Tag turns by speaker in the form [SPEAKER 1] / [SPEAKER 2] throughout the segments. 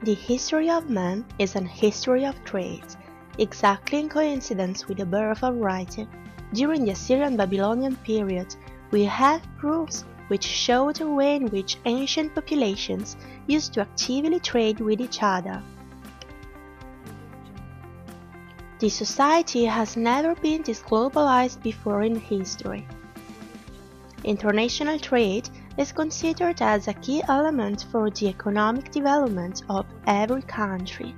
[SPEAKER 1] The history of man is an history of trades, exactly in coincidence with the birth of writing. During the Assyrian-Babylonian period, we have proofs which show the way in which ancient populations used to actively trade with each other. This society has never been this globalized before in history. International trade is considered as a key element for the economic development of every country.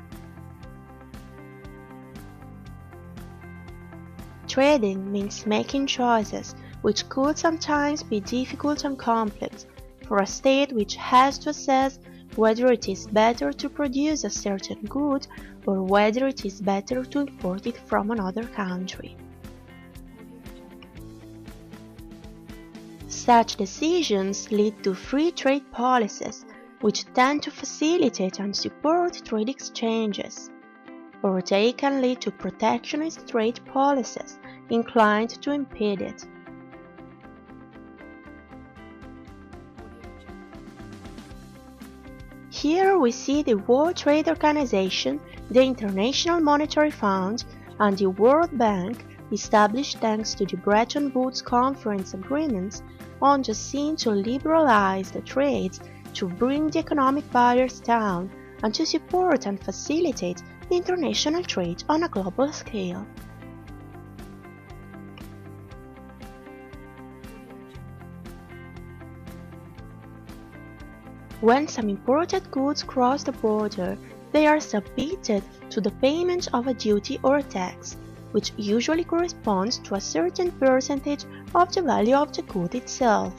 [SPEAKER 1] Trading means making choices, which could sometimes be difficult and complex, for a state which has to assess whether it is better to produce a certain good or whether it is better to import it from another country. Such decisions lead to free trade policies, which tend to facilitate and support trade exchanges, or they can lead to protectionist trade policies inclined to impede it. Here we see the World Trade Organization, the International Monetary Fund, and the World Bank, established thanks to the Bretton Woods Conference agreements, on the scene to liberalize the trades, to bring the economic barriers down, and to support and facilitate international trade on a global scale. When some imported goods cross the border, they are submitted to the payment of a duty or a tax, which usually corresponds to a certain percentage of the value of the good itself.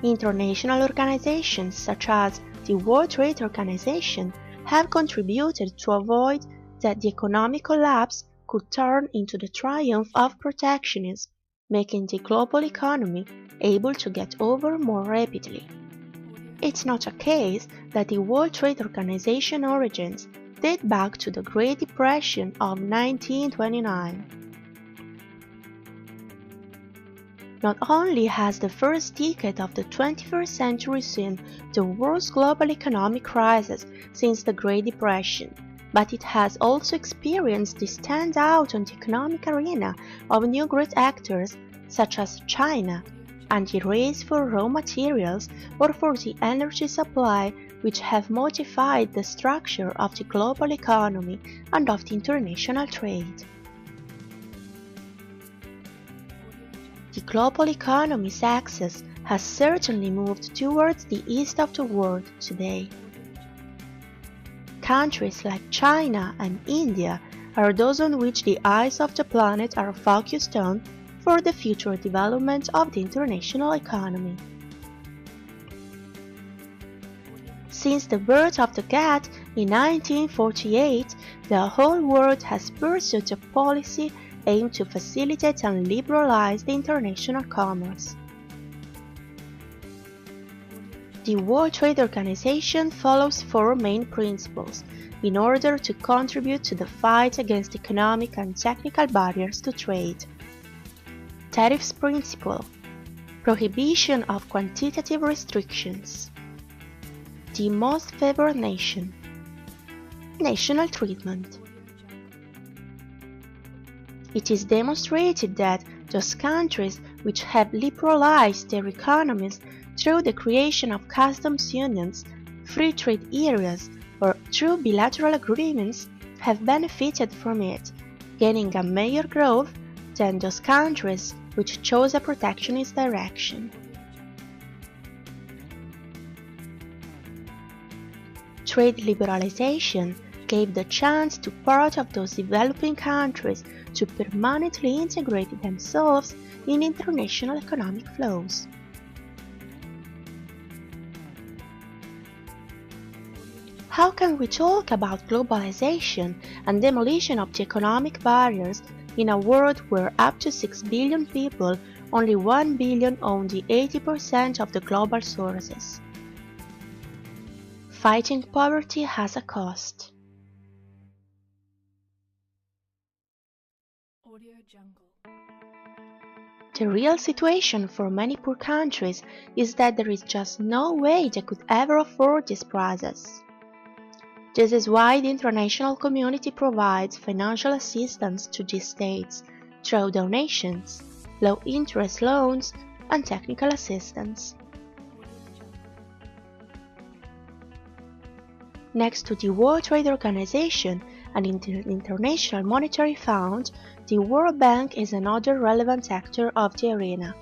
[SPEAKER 1] International organizations such as the World Trade Organization have contributed to avoid that the economic collapse could turn into the triumph of protectionism, making the global economy able to get over more rapidly. It's not a case that the World Trade Organization origins date back to the Great Depression of 1929. Not only has the first decade of the 21st century seen the worst global economic crisis since the Great Depression, but it has also experienced the standout on the economic arena of new great actors such as China, and the race for raw materials or for the energy supply, which have modified the structure of the global economy and of the international trade. The global economy's axis has certainly moved towards the east of the world today. Countries like China and India are those on which the eyes of the planet are focused on for the future development of the international economy. Since the birth of the GATT in 1948, the whole world has pursued a policy aimed to facilitate and liberalize the international commerce. The World Trade Organization follows four main principles in order to contribute to the fight against economic and technical barriers to trade. Tariffs principle, prohibition of quantitative restrictions, the most favored nation, national treatment. It is demonstrated that those countries which have liberalized their economies through the creation of customs unions, free trade areas, or through bilateral agreements have benefited from it, gaining a major growth than those countries which chose a protectionist direction. Trade liberalization gave the chance to part of those developing countries to permanently integrate themselves in international economic flows. How can we talk about globalization and demolition of the economic barriers in a world where up to 6 billion people, only 1 billion own the 80% of the global sources? fighting poverty has a cost. The real situation for many poor countries is that there is just no way they could ever afford this process. This is why the international community provides financial assistance to these states through donations, low-interest loans, and technical assistance. Next to the World Trade Organization and International Monetary Fund, the World Bank is another relevant actor of the arena,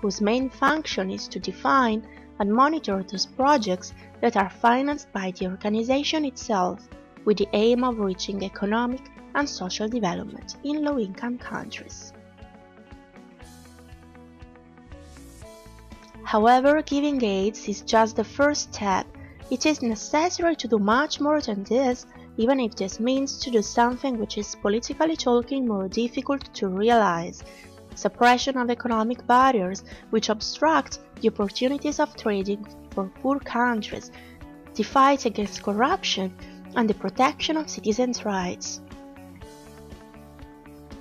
[SPEAKER 1] whose main function is to define and monitor those projects that are financed by the organization itself, with the aim of reaching economic and social development in low-income countries. However, giving aid is just the first step. It is necessary to do much more than this, even if this means to do something which is politically talking more difficult to realize: suppression of economic barriers which obstruct the opportunities of trading for poor countries, the fight against corruption, and the protection of citizens' rights.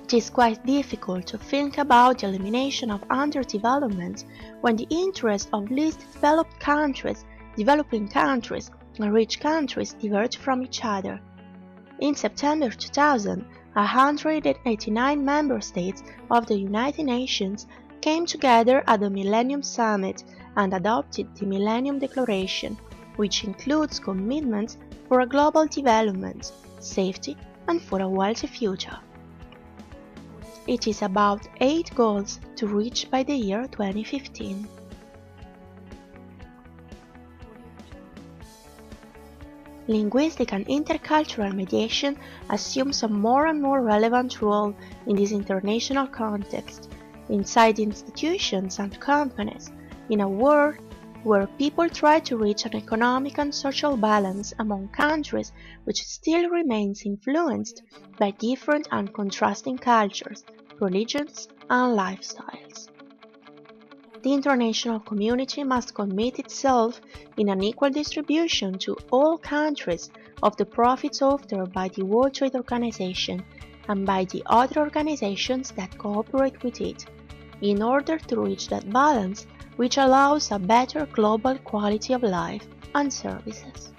[SPEAKER 1] It is quite difficult to think about the elimination of underdevelopment when the interests of least developed countries, developing countries, and rich countries diverge from each other. In September 2000, 189 member states of the United Nations came together at the Millennium Summit and adopted the Millennium Declaration, which includes commitments for a global development, safety, and for a wealthy future. It is about 8 goals to reach by the year 2015. Linguistic and intercultural mediation assumes a more and more relevant role in this international context, inside institutions and companies, in a world where people try to reach an economic and social balance among countries which still remains influenced by different and contrasting cultures, religions, and lifestyles. The international community must commit itself in an equal distribution to all countries of the profits offered by the World Trade Organization and by the other organizations that cooperate with it, in order to reach that balance which allows a better global quality of life and services.